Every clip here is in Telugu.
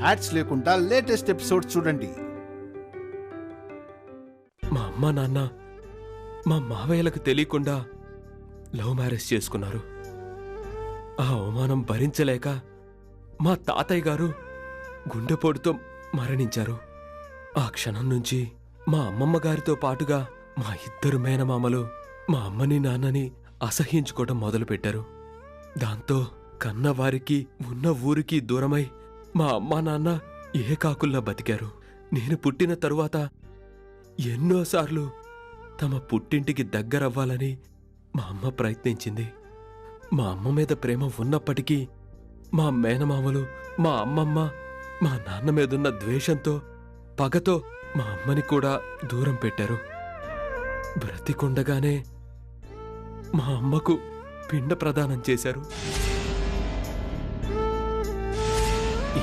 యాడ్స్ లేకుండా లేటెస్ట్ ఎపిసోడ్స్ చూడండి. మా అమ్మ నాన్న మా మావయ్యలకు తెలియకుండా లవ్ మ్యారేజ్ చేసుకున్నారు. ఆ అవమానం భరించలేక మా తాతయ్య గారు గుండెపోటుతో మరణించారు. ఆ క్షణం నుంచి మా అమ్మమ్మ గారితో పాటుగా మా ఇద్దరు మేనమామలు మా అమ్మని నాన్నని అసహ్యించుకోవడం మొదలుపెట్టారు. దాంతో కన్నవారికి ఉన్న ఊరికి దూరమై మా అమ్మా నాన్న ఏకాకుల్లా బతికారు. నేను పుట్టిన తరువాత ఎన్నోసార్లు తమ పుట్టింటికి దగ్గరవ్వాలని మా అమ్మ ప్రయత్నించింది. మా అమ్మ మీద ప్రేమ ఉన్నప్పటికీ మా మేనమామలు, మా అమ్మమ్మ, మా నాన్న మీదున్న ద్వేషంతో, పగతో మా అమ్మని కూడా దూరం పెట్టారు. బ్రతికుండగానే మా అమ్మకు పిండ ప్రదానం చేశారు.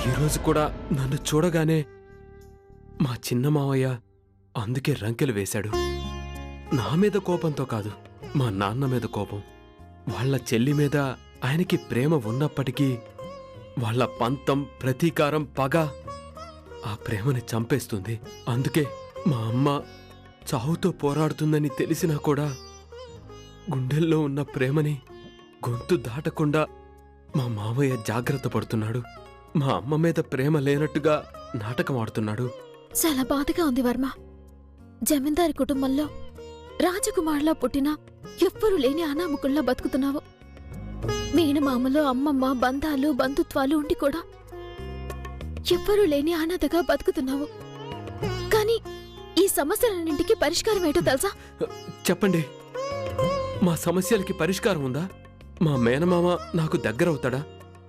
ఈరోజు కూడా నన్ను చూడగానే మా చిన్న మావయ్య అందుకే రంకెలు వేశాడు. నా మీద కోపంతో కాదు, మా నాన్న మీద కోపం. వాళ్ల చెల్లి మీద ఆయనకి ప్రేమ ఉన్నప్పటికీ వాళ్ల పంతం, ప్రతీకారం, పగ ఆ ప్రేమని చంపేస్తుంది. అందుకే మా అమ్మ చావుతో పోరాడుతుందని తెలిసినా కూడా గుండెల్లో ఉన్న ప్రేమని గొంతు దాటకుండా మా మావయ్య జాగ్రత్త పడుతున్నాడు. మా అమ్మ మీద ప్రేమ లేనట్టుగా నాటకం ఆడుతున్నాడు. చాలా బాధగా ఉంది వర్మ. జమీందారి కుటుంబంలో రాజకుమారులా పుట్టినా ఎవ్వరూ లేని అనామకుల్లా బతుకుతున్నావు. మేనమామలో అమ్మమ్మ, బంధాలు, బంధుత్వాలు ఉండి కూడా ఎవ్వరూ లేని అనాథగా బతుకుతున్నావు. కానీ ఈ సమస్యలన్నింటికి పరిష్కారం ఏంటో తెలుసా? చెప్పండి. మా సమస్యలకి పరిష్కారం ఉందా? మా మేనమామ నాకు దగ్గరవుతాడా?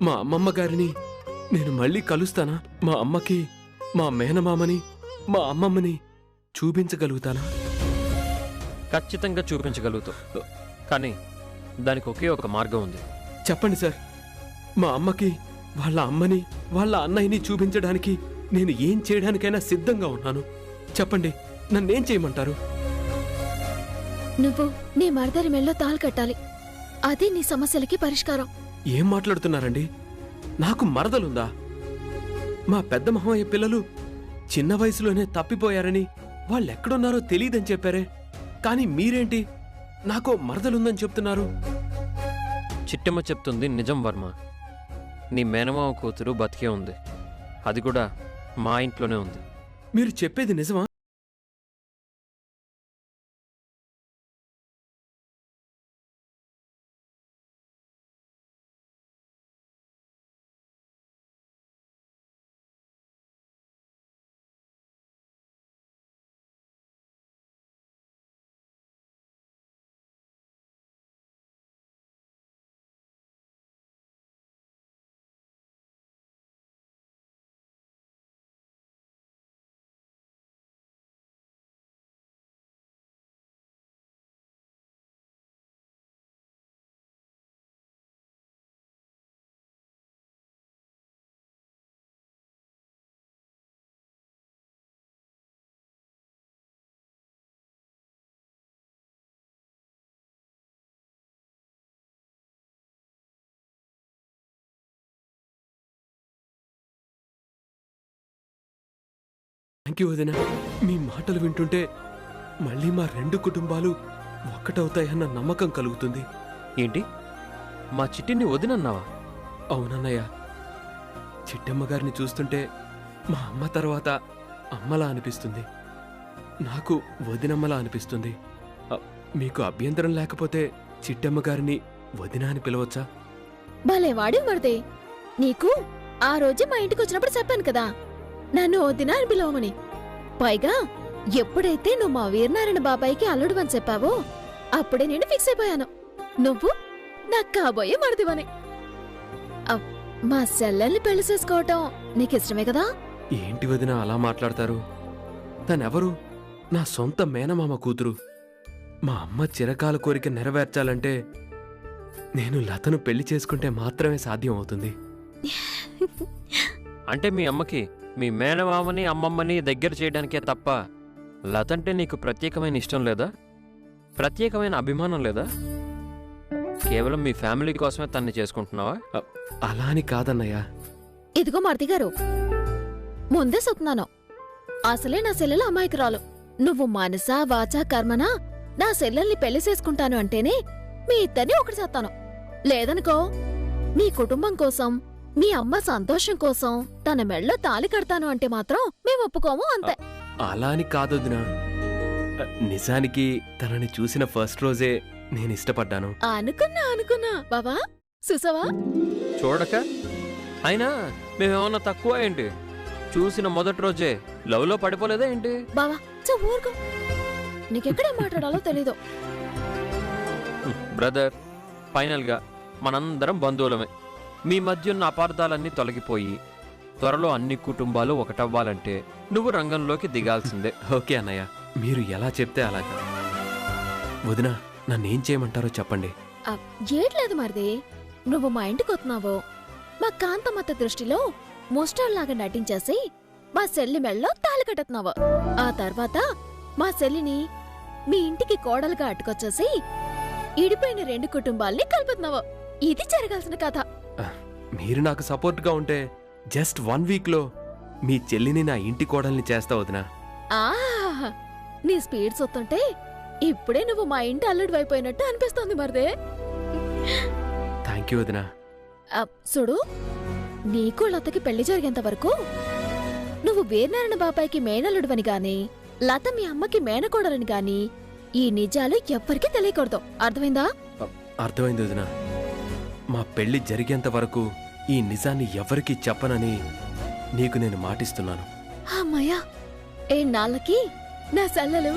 మా అమ్మమ్మ గారిని నేను మళ్ళీ కలుస్తానా? మా అమ్మకి మా మేనమామని, మా అమ్మమ్మని చూపించగలుగుతానా? ఖచ్చితంగా చూపించగలుగుతావు. కానీ దానికి ఒకే ఒక మార్గం ఉంది. చెప్పండి సార్. మా అమ్మకి వాళ్ళ అమ్మని, వాళ్ళ అన్నయ్యని చూపించడానికి నేను ఏం చేయడానికైనా సిద్ధంగా ఉన్నాను. చెప్పండి, నన్నేం చేయమంటారు? నువ్వు నీ మరదరి మెళ్ళో తాళి కట్టాలి. అదే నీ సమస్యలకి పరిష్కారం. ఏం మాట్లాడుతున్నారండి? నాకు మరదలుందా? మా పెద్ద మామయ్య పిల్లలు చిన్న వయసులోనే తప్పిపోయారని, వాళ్ళెక్కడున్నారో తెలీదని చెప్పారే. కానీ మీరేంటి నాకో మరదలుందని చెప్తున్నారు? చిట్టమ్మ చెప్తుంది నిజం వర్మ. నీ మేనమామ కూతురు బతికే ఉంది. అది కూడా మా ఇంట్లోనే ఉంది. మీరు చెప్పేది నిజమా? థ్యాంక్ యూ వదినా. మీ మాటలు వింటుంటే మళ్ళీ మా రెండు కుటుంబాలు ఒక్కటవుతాయన్న నమ్మకం కలుగుతుంది. ఏంటి, మా చిట్టిని వదినన్నావా? అవునన్నయ్య. చిట్టమ్మ గారిని చూస్తుంటే మా అమ్మ తర్వాత అమ్మలా అనిపిస్తుంది. నాకు వదినమ్మలా అనిపిస్తుంది. మీకు అభ్యంతరం లేకపోతే చిట్టమ్మ గారిని వదిన అని పిలవచ్చా? భలేవాడి మరిదే. నీకు ఆ రోజే మా ఇంటికి వచ్చినప్పుడు చెప్పాను కదా, నన్ను వదినా అని పిలవమని. పైగా ఎప్పుడైతే నువ్వు మా వీరనారాయణ బాబాయికి అల్లుడు అని చెప్పావో అప్పుడే నేను ఫిక్స్ అయిపోయాను, నువ్వు నాకు కాబోయే మరిదివని. మా సెల్లెల్ని పెళ్లి చేసుకోవటం నీకిష్టమే కదా? ఏంటి వదిన అలా మాట్లాడతారు? తనెవరు? నా సొంత మేనమామ కూతురు. మా అమ్మ చిరకాల కోరిక నెరవేర్చాలంటే నేను లతను పెళ్లి చేసుకుంటే మాత్రమే సాధ్యం అవుతుంది. అంటే మీ అమ్మకి మీ మేనమామని, అమ్మమ్మని దగ్గర చేయడానికే తప్ప లతంటే నీకు ప్రత్యేకమైన ఇష్టం లేదా? ప్రత్యేకమైన అభిమానం లేదా? కేవలం మీ ఫ్యామిలీ కోసమే తన్ని చేసుకుంటున్నావా? అలా అని కాదన్నయ్య. ఇదిగో మారుతి గారు, ముందే చెప్తున్నాను, అసలే నా సెల్లెలు అమాయకురాలు. నువ్వు మనసా వాచా కర్మనా నా సెల్లెల్ని పెళ్లి చేసుకుంటాను అంటేనే మీ ఇద్దరిని ఒకటి చేస్తాను. లేదనుకో, మీ కుటుంబం కోసం, మీ అమ్మ సంతోషం కోసం తన మెళ్ళో తాళి కడతాను అంటే మాత్రం మేము ఒప్పుకోము, అంతే. అలా అని కాదొదినా. నిజానికి తనని చూసిన ఫస్ట్ రోజే నేను ఇష్టపడ్డాను. అనుకున్నా బావా, చూసావా? చూడక అయినా మేమేమన్నా తక్కువ ఏంటి? చూసిన మొదటి రోజే లవ్లో పడిపోలేదా ఏంటి? బావా ఊరుకో, నీకెక్కడేం మాట్లాడాలో తెలీదు. బ్రదర్, ఫైనల్గా మనందరం బంధువులమే. మీ మధ్య ఉన్న అపార్థాలన్నీ తొలగిపోయి త్వరలో అన్ని కుటుంబాలు ఒకటవ్వాలంటే నువ్వు రంగంలోకి దిగాల్సిందే. ఓకే అన్నయ్య, మీరు ఎలా చెప్తే అలాగా. వదినా, నన్నేం చేయమంటారో చెప్పండి. ఏట్లేదు మరిది, నువ్వు మా ఇంటికి వస్తున్నావు, మా కాంతమ్మత దృష్టిలో ముస్టాల్లాగా నటించేసి మా సెల్లి మెళ్ళలో తాళి కట్టుతున్నావు. ఆ తర్వాత మా సెల్లిని మీ ఇంటికి కోడలుగా అట్టుకొచ్చేసి ఇడిపోయిన 2 కుటుంబాల్ని కలుపుతున్నావు. ఇది జరగాల్సిన కథ. మీరు నాకు సపోర్ట్గా ఉంటే జస్ట్ 1 వీక్లో మీ చెల్లిని నా ఇంటి కోడల్ని చేస్తా వదినా. ఆహా, నీ స్పీడ్ సొత్తుంటే ఇప్పుడే నువ్వు మా ఇంటి అల్లుడు అయిపోయినట్టు అనిపిస్తోంది మరిదే. థ్యాంక్ యూ వదినా. చూడు, నీకు లతకి పెళ్లి జరిగేంత వరకు నువ్వు వీరనారాయణ బాబాయికి మేనల్లుడువని గాని, లత మీ అమ్మకి మేనకోడలని గాని ఈ నిజాలు ఎవ్వరికీ తెలియకూడదు. అర్థమైందా? అర్థమైంది వదినా. మా పెళ్లి జరిగేంత వరకు ఈ నిజాన్ని ఎవరికీ చెప్పనని నీకు నేను మాటిస్తున్నాను. అమ్మయ్యా, నాళ్ళకి నా సెల్లలు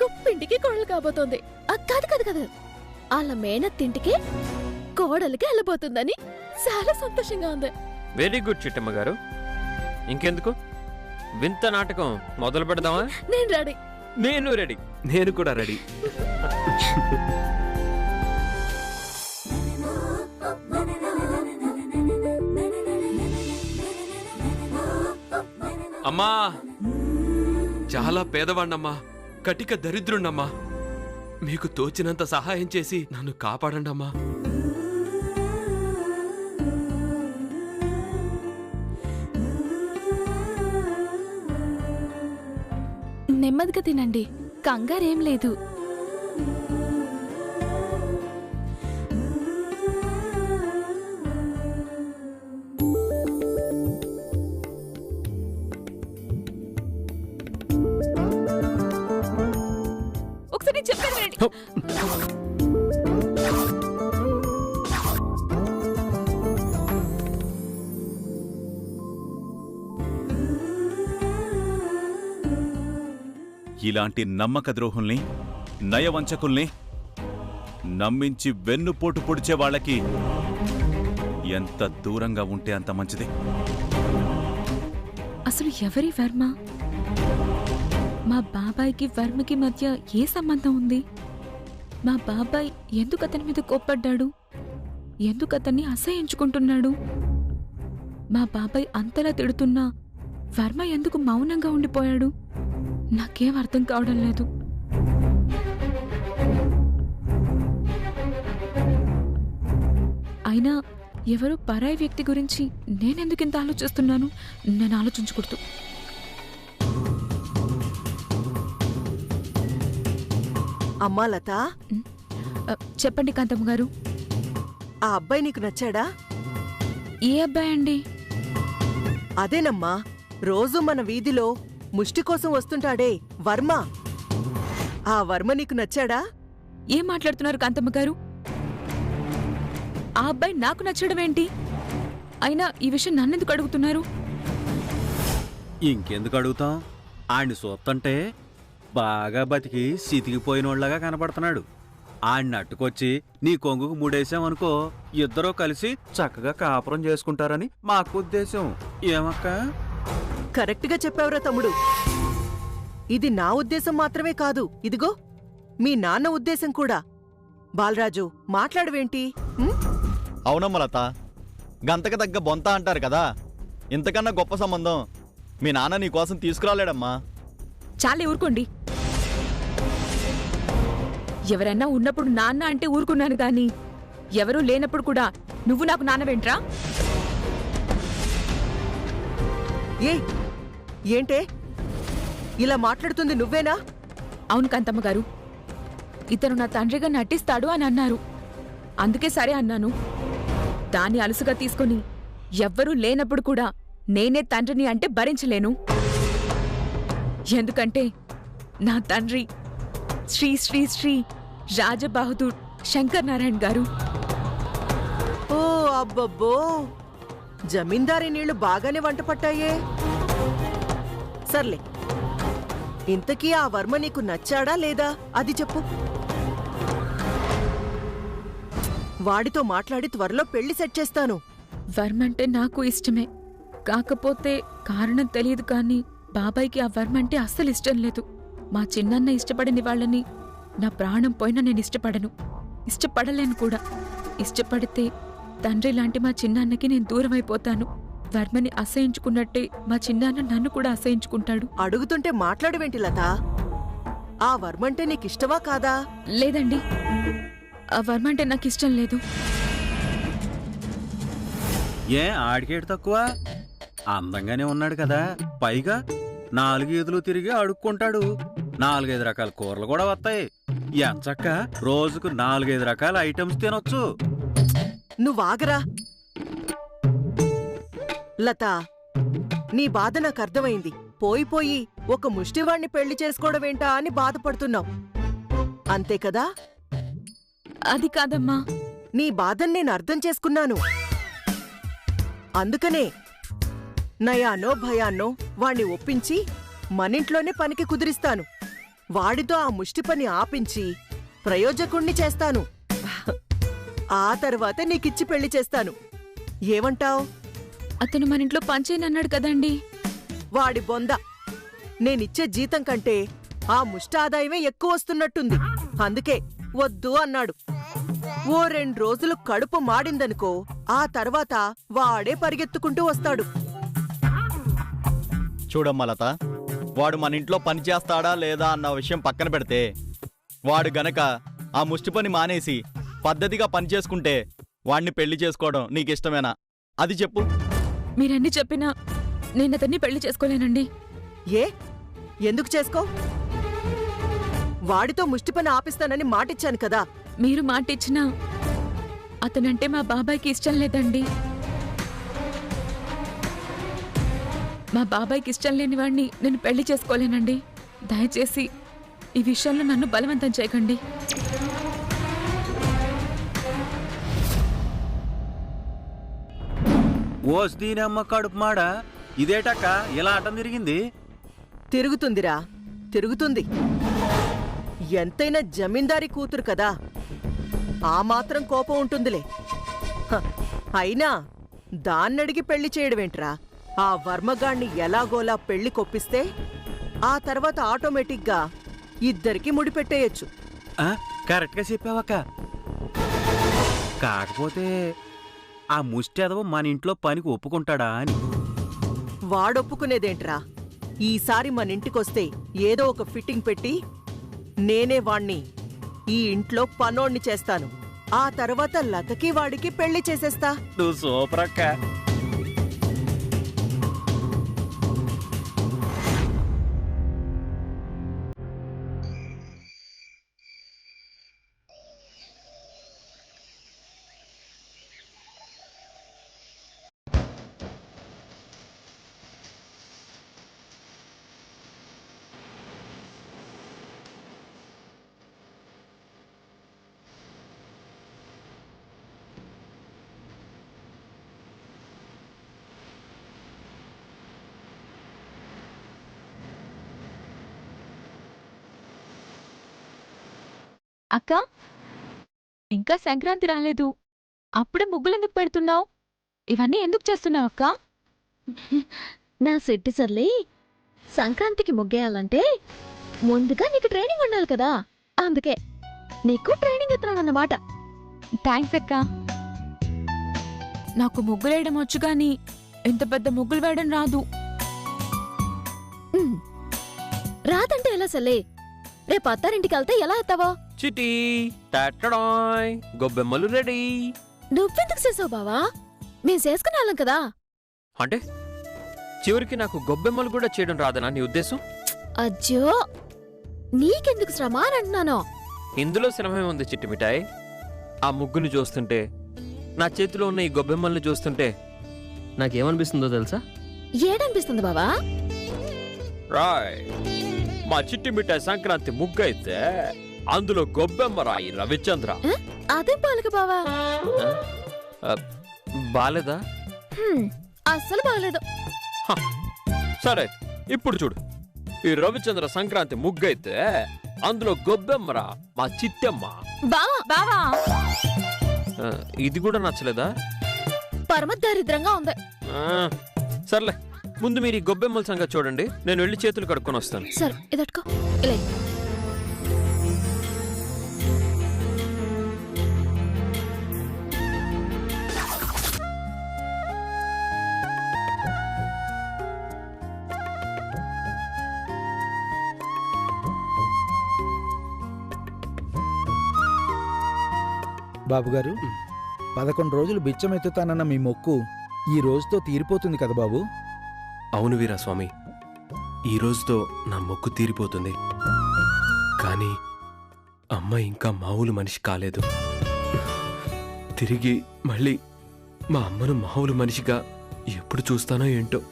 గుప్పింటికి కోడలు కాబోతోంది. కాదు కాదు కాదు, వాళ్ళ మేనత్తింటికి కోడలికి వెళ్ళబోతుందని చాలా సంతోషంగా ఉంది. వెరీ గుడ్ చిట్టమ్మ గారు. ఇంకెందుకు, వింత నాటకం మొదలు పెడదామా? నేను రెడీ. నేను రెడీ. నేను కూడా రెడీ. అమ్మా, చాలా పేదవాణ్ణమ్మా, కటిక దరిద్రుణ్ణమ్మా. మీకు తోచినంత సహాయం చేసి నన్ను కాపాడండమ్మా. నెమ్మదిగా తినండి, కంగారేం లేదు. ఒకసారి చెప్పాను వినండి. ఇలాంటి నమ్మక ద్రోహుల్ని, నయవంచకుల్ని నమ్మించి వెన్నుపోటు పొడిచే వాళ్ళకి ఎంత దూరంగా ఉంటే అంత మంచిది. అసలు ఎవరి వర్మ? మా బాబాయ్కి వర్మకి మధ్య ఏ సంబంధం ఉంది? మా బాబాయ్ ఎందుకు అతని మీద కోప్పడ్డాడు? ఎందుకు అతన్ని అసహ్యించుకుంటున్నాడు? మా బాబాయ్ అంతలా తిడుతున్నా వర్మ ఎందుకు మౌనంగా ఉండిపోయాడు? నాకేం అర్థం కావడం లేదు. అయినా ఎవరో పరాయి వ్యక్తి గురించి నేనెందుకింత ఆలోచిస్తున్నాను? నేను ఆలోచించకూడదు. అమ్మా లత, చెప్పండి కాంతమ్మ గారు. ఆ అబ్బాయి నీకు నచ్చాడా? ఏ అబ్బాయి అండి? అదేనమ్మా, రోజు మన వీధిలో ముష్టి కోసం వస్తుంటాడే వర్మ. ఆ వర్మ నీకు నచ్చాడా? ఏం మాట్లాడుతున్నారు కాంతమ్మ గారు? ఆ అబ్బాయి నాకు నచ్చడం ఏంటి? అయినా ఈ విషయం నన్నెందుకు అడుగుతున్నారు? ఇంకెందుకు అడుగుతాం? ఆయన సొత్తంటే బాగా బతికి సితికిపోయినోళ్లాగా కనపడుతున్నాడు. ఆడిని అట్టుకొచ్చి నీ కొంగుకు ముడేసామనుకో, ఇద్దరూ కలిసి చక్కగా కాపురం చేసుకుంటారని మాకు ఉద్దేశం. ఏమక్క? కరెక్ట్గా చెప్పావురా తమ్ముడు. ఇది నా ఉద్దేశం మాత్రమే కాదు, ఇదిగో మీ నాన్న ఉద్దేశం కూడా. బాలరాజు, మాట్లాడవేంటి? అవునమ్మ లత, గంతకు తగ్గ బొంత అంటారు కదా, ఇంతకన్నా గొప్ప సంబంధం మీ నాన్న నీ కోసం తీసుకురాలేడమ్మా. చాలే ఊరుకోండి. ఎవరన్నా ఉన్నప్పుడు నాన్న అంటే ఊరుకున్నాను గాని, ఎవరూ లేనప్పుడు కూడా నువ్వు నాకు నాన్నవేంట్రా? ఏ ఏంటే ఇలా మాట్లాడుతుంది నువ్వేనా? అవును కాంతమ్మ గారు, ఇతను నా తండ్రిగా నటిస్తాడు అని అన్నారు. అందుకే సరే అన్నాను. దాన్ని అలుసుగా తీసుకుని ఎవ్వరూ లేనప్పుడు కూడా నేనే తండ్రిని అంటే భరించలేను. ఎందుకంటే నా తండ్రి శ్రీ శ్రీ శ్రీ రాజబహదూర్ శంకర్ నారాయణ గారు. ఓ అబ్బబ్బో, జమీందారీ నీళ్లు బాగానే వంట పట్టాయే. సర్లే, ఇంతకీ ఆ వర్మ నీకు నచ్చాడా లేదా అది చెప్పు. వాడితో మాట్లాడి త్వరలో పెళ్లి సెట్ చేస్తాను. వర్మ అంటే నాకు ఇష్టమే, కాకపోతే కారణం తెలియదు కానీ బాబాయ్కి ఆ వర్మ అంటే అస్సలు ఇష్టం లేదు. మా చిన్నాన్న ఇష్టపడని వాళ్ళని నా ప్రాణం పోయినా నేను ఇష్టపడను, ఇష్టపడలేను కూడా. ఇష్టపడితే తండ్రి లాంటి మా చిన్నాన్నకి నేను దూరం అయిపోతాను. వర్మని అసహించుకున్నట్టే మా చిన్నాన్న నన్ను కూడా అసహించుకుంటాడు. అడుగుతుంటే మాట్లాడవేంటి లత? ఆ వర్మంటే నీకిష్టమా కాదా? లేదండి, ఆ వర్మ అంటే నాకు ఇష్టం లేదు. ఏ ఆడికేటి తక్కువ? అందంగానే ఉన్నాడు కదా, పైగా 4 ఈదులు తిరిగి అడుక్కుంటాడు. 4-5 రకాల కూరలు కూడా వస్తాయి. ఎంచక్క రోజుకు 4-5 రకాల ఐటమ్స్ తినొచ్చు. నువ్వాగరా లత, నీ బాధ నాకు అర్థమైంది. పోయి ఒక ముష్టివాణ్ణి పెళ్లి చేసుకోవడమేంటా అని బాధపడుతున్నావు, అంతే కదా? అది కాదమ్మా. నీ బాధను నేను అర్థం చేసుకున్నాను. అందుకనే నయానో భయాన్నో వాణ్ణి ఒప్పించి మనింట్లోనే పనికి కుదిరిస్తాను. వాడితో ఆ ముష్టి పని ఆపించి ప్రయోజకుణ్ణి చేస్తాను. ఆ తర్వాత నీకిచ్చి పెళ్లి చేస్తాను. ఏమంటావ్? అతను మన ఇంట్లో పనిచేయనన్నాడు కదండి. వాడి బొంద. నేనిచ్చే జీతం కంటే ఆ ముష్టి ఆదాయమే ఎక్కువ వస్తున్నట్టుంది. అందుకే వద్దు అన్నాడు. ఓ 2 రోజులు కడుపు మాడిందనుకో, ఆ తర్వాత వాడే పరిగెత్తుకుంటూ వస్తాడు. చూడమ్మా లత, వాడు మన ఇంట్లో పని చేస్తాడా లేదా అన్న విషయం పక్కన పెడితే, వాడు గనక ఆ ముష్టి పని మానేసి పద్ధతిగా పని చేసుకుంటే వాణ్ణి పెళ్లి చేసుకోవడం నీకిష్టమేనా? అది చెప్పు. మీరన్నీ చెప్పినా నేను అతన్ని పెళ్లి చేసుకోలేనండి. ఏ ఎందుకు చేసుకో? వాడితో ముష్టి పని ఆపిస్తానని మాటిచ్చాను కదా. మీరు మాటిచ్చినా అతనంటే మా బాబాయ్కి ఇష్టం లేదండి. మా బాబాయ్కి ఇష్టం లేని వాడిని నేను పెళ్లి చేసుకోలేనండి. దయచేసి ఈ విషయంలో నన్ను బలవంతం చేయకండి. ఓస్ దీనమ్మ కడుపు మాడ, ఇదేటక్క ఇలా ఆటం తిరిగింది? తిరుగుతుందిరా, తిరుగుతుంది. ఎంతైనా జమీందారీ కూతురు కదా, ఆ మాత్రం కోపం ఉంటుందిలే. హ, అయినా దాన్నడిగి పెళ్లి చేయడమేంట్రా? ఆ వర్మగాణ్ణి ఎలాగోలా పెళ్లి కొప్పిస్తే ఆ తర్వాత ఆటోమేటిక్గా ఇద్దరికి ముడిపెట్టేయచ్చు. కరెక్ట్గా చెప్పావక్క. కాకపోతే ఆ ముష్టెదవ మన ఇంట్లో పనికి ఒప్పుకుంటాడా అని. వాడొప్పుకునేదేంట్రా? ఈసారి మన ఇంటికొస్తే ఏదో ఒక ఫిట్టింగ్ పెట్టి నేనే వాణ్ణి ఈ ఇంట్లో పనోణ్ణి చేస్తాను. ఆ తర్వాత లతకి వాడికి పెళ్లి చేసేస్తా. నువ్వు సూపర్ అక్క. అక్క, ఇంకా సంక్రాంతి రాలేదు, అప్పుడే ముగ్గులెందుకు పెడుతున్నావు? ఇవన్నీ ఎందుకు చేస్తున్నావు అక్క? నా సెట్టి సర్లే, సంక్రాంతికి ముగ్గేయాలంటే ముందుగా నీకు ట్రైనింగ్ ఉండాలి కదా, అందుకే నీకు ట్రైనింగ్ ఇస్తున్నానన్నమాట. థ్యాంక్స్ అక్క. నాకు ముగ్గులేయడం వచ్చు గాని ఇంత పెద్ద ముగ్గులు వేయడం రాదు. రాదంటే ఎలా సర్లే? రేపు అత్తారింటికి వెళ్తే ఎలా ఎత్తావో? చిటి తట్టడాయ్, గొబ్బెమ్మలు రెడీ. నువ్వెందుకు చేసావు బావా? మేం చేసుకునే వాళ్ళం కదా. అంటే చివరికి నాకు గొబ్బెమ్మలు కూడా చేయడం రాదనా నీ ఉద్దేశం? అజ్జో, నీకెందుకు శ్రమ అని అంటున్నాను. ఇందులో శ్రమే ఉంది చిట్టి మిఠాయి. ఆ ముగ్గుని చూస్తుంటే, నా చేతిలో ఉన్న ఈ గొబ్బెమ్మల్ని చూస్తుంటే నాకేమనిపిస్తుందో తెలుసా? ఏడనిపిస్తుంది బావా? రాయ్, మా చిట్టి మిఠాయి సంక్రాంతి ముగ్గు అయితే అందులో గొబ్బెమ్మ రాయి రవిచంద్ర. అదేం పాలక బావా? బాలేదా? అస్సలు బాగలేదు. సరే, ఇప్పుడు చూడు. ఈ రవిచంద్ర సంక్రాంతి ముగ్గు అయితే అందులో గొబ్బెమ్మరా మా చిట్టమ్మ. బావా బావా, ఇది కూడా నచ్చలేదా? పరమ దరిద్రంగా ఉంది. సర్లే, ముందు మీరు ఈ గొబ్బెమ్మల సంగతి చూడండి, నేను వెళ్ళి చేతులు కడుక్కొని వస్తాను. సరే, ఇదట్టుకో. ఇలా బాబుగారు, 11 రోజులు బిచ్చం ఎత్తుతానన్న మీ మొక్కు ఈ రోజుతో తీరిపోతుంది కదా బాబు? అవును వీరాస్వామి, ఈ రోజుతో నా మొక్కు తీరిపోతుంది. కానీ అమ్మ ఇంకా మామూలు మనిషి కాలేదు. తిరిగి మళ్ళీ మా అమ్మను మామూలు మనిషిగా ఎప్పుడు చూస్తానో ఏంటో.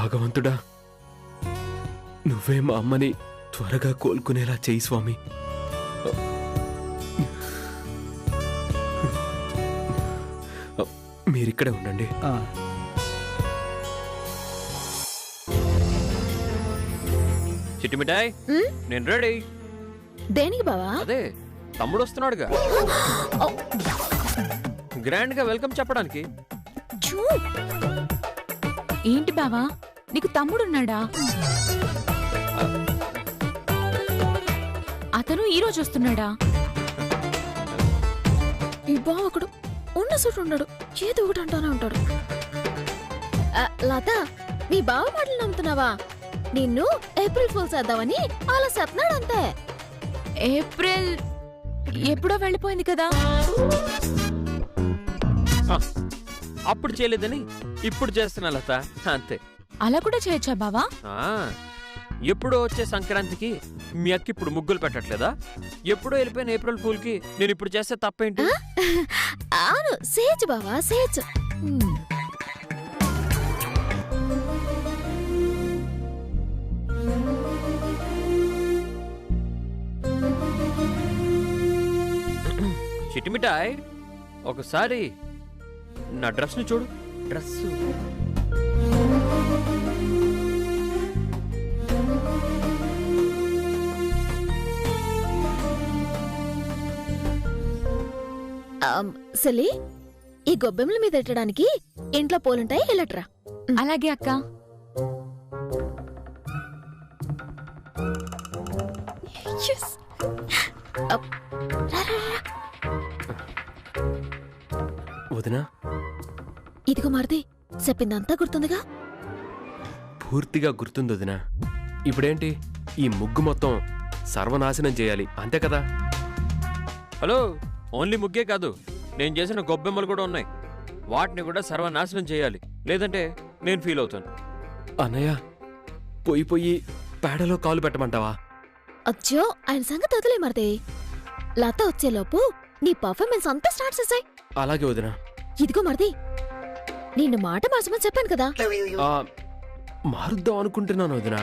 భగవంతుడా, నువ్వే మా అమ్మని త్వరగా కోలుకునేలా చేయి స్వామి. మీరిక్కడే ఉండండి. చిట్టి మిఠాయి, నేను రెడీ. దేనికి బావా? అదే, తమ్ముడు వస్తున్నాడుగా, గ్రాండ్ గా వెల్కమ్ చెప్పడానికి. ఏంటి బావా, నీకు తమ్ముడున్నాడా? అతను ఈ రోజు వస్తున్నాడా? ఈ బావకుడు ఉన్న చోటు ఉన్నాడు, ఏదో ఒకటి అంటానే ఉంటాడు. లత, నీ బావ మాటలు నమ్ముతున్నావా? నిన్ను ఏప్రిల్ ఫూల్ చేద్దామని అలా చెప్తున్నాడు అంతే. ఏప్రిల్ ఎప్పుడో వెళ్ళిపోయింది కదా. అప్పుడు చేయలేదని ఇప్పుడు చేస్తున్నా లత, అంతే. అలా కూడా చేయొచ్చా బావా? ఎప్పుడో వచ్చే సంక్రాంతికి మీ అక్క ఇప్పుడు ముగ్గులు పెట్టట్లేదా? ఎప్పుడో వెళ్ళిపోయిన ఏప్రిల్ ఫూల్ కి నేను ఇప్పుడు చేస్తే తప్పేంటి? అవును, సేచు బావా, సేచు. చిట్టిమిఠాయ్, ఒకసారి నా డ్రెస్ ని చూడు. డ్రెస్ సలి, ఈ గొబ్బెమ్మల మీద పెట్టడానికి ఇంట్లో పోలుంటాయి, వెళ్ళట్రా. అలాగే అక్క. వదినా, ఇదిగో మరిది, చెప్పిందంతా గుర్తుందిగా? పూర్తిగా గుర్తుంది వదినా. ఇప్పుడేంటి, ఈ ముగ్గు మొత్తం సర్వనాశనం చేయాలి, అంతే కదా? హలో, ఓన్లీ ముగ్గే కాదు, నేను చేసిన గొబ్బెమ్మలు కూడా ఉన్నాయి. వాటిని కూడా సర్వనాశనం చేయాలి, లేదంటే నేను ఫీల్ అవుతాను. అన్నయ్య, పొయ్యి పొయ్యి పేడలో కాలు పెట్టమంటావా? అచ్చో, ఆయన సంగతి వదిలే మరిది. లత వచ్చేలోపు నీ పర్ఫార్మెన్స్ అంతా స్టార్ట్ చేసాయి. అలాగే వదినా. ఇదిగో మరిది, నిన్ను మాట మార్చమని చెప్పాను కదా. మారుద్దాం అనుకుంటున్నాను వదినా,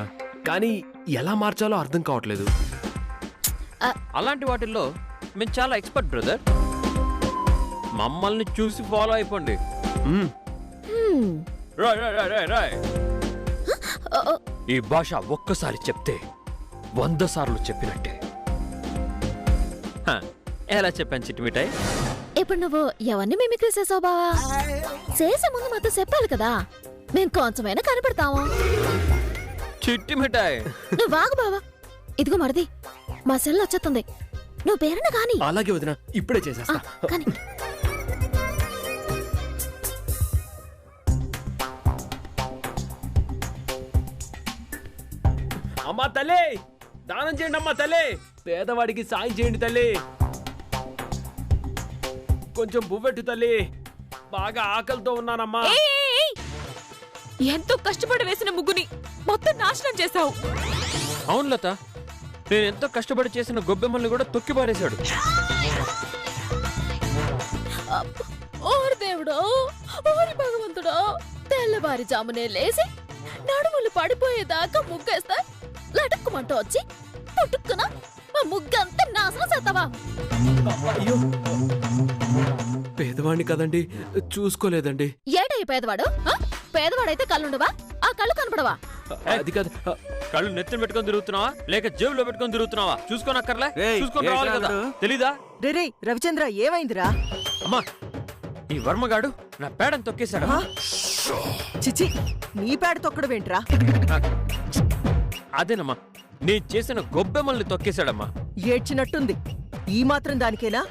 కానీ ఎలా మార్చాలో అర్థం కావట్లేదు. అలాంటి వాటిల్లో మేము చాలా ఎక్స్పర్ట్ బ్రదర్. మమ్మల్ని చూసి ఫాలో అయిపోండి. ఈ భాష ఒక్కసారి చెప్తే 100 సార్లు చెప్పినట్టే. ఎలా చెప్పాను చిట్టిమిఠాయి? ఇప్పుడు నువ్వు ఎవరిని మిమిక్రీ చేసావు బావా? చేసే ముందు మాతో చెప్పాలి కదా, మేము కొంచెమైనా కనపడతాము. చిట్టిమిఠాయి, నువ్వు వాగు బావా. ఇదిగో మరిది, మా సెల్ వచ్చేస్తుంది, నువ్వు పేరున కాని. అలాగే వదినా, ఇప్పుడే చేసేస్తా. కానీ అమ్మా తల్లి, దానం చేయండి అమ్మా తల్లి, పేదవాడికి సాయం చేయండి తల్లి. కొంచెం బువ్వెట్టు తల్లి, బాగా ఆకలితో ఉన్నానమ్మా. ఎంతో కష్టపడి వేసిన ముగ్గుని మొత్తం నాశనం చేశావు. అవును లత, నేను ఎంతో కష్టపడి చేసిన గొబ్బెమ్మల్ని కూడా తొక్కి పారేశాడు. ఓరి దేవుడో, ఓరి భగవంతుడో, తెల్లవారి జామునే లేసి నడుములు పడిపోయేదాకా ముగ్గేస్తా లటుక్కుమంటూ వచ్చి పుట్టుక్కున మా ముగ్గంతా నాశనం చేస్తావా? పేదవాణ్ణి కదండి, చూసుకోలేదండి. ఏడయ్య పేదవాడు? పేదవాడైతే కళ్ళుండవా? ఆ కళ్ళు కనపడవా? అది కాదు. కళ్ళు నెత్తిన పెట్టుకొని తిరుగుతున్నావా లేక జేబులో పెట్టుకొని తిరుగుతున్నావా? చూసుకోనక్కర్లే, చూసుకొని రావాలి కదా, తెలీదా? రే రవిచంద్ర, ఏమైందిరా? అమ్మా, ఈ వర్మగాడు నా పేడని తొక్కేశాడు. చిచి, నీ పేడ తొక్కడమేంట్రా? అదేనమ్మా, నేను చేసిన గొబ్బెమ్మల్ని తొక్కేశాడమ్మా. ఏడ్చినట్టుంది. ఈ మాత్రం దానికేనా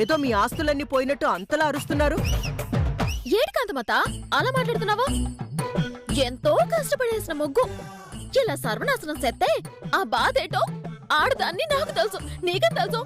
ఏదో మీ ఆస్తులన్నీ పోయినట్టు అంతలా అరుస్తున్నారు? ఏడు కాంతమత అలా మాట్లాడుతున్నావా? ఎంతో కష్టపడేసిన ముగ్గు ఇలా సర్వనాశనం చేస్తే ఆ బాధేటో ఆడదాన్ని నాకు తెలుసు, నీకే తెలుసు.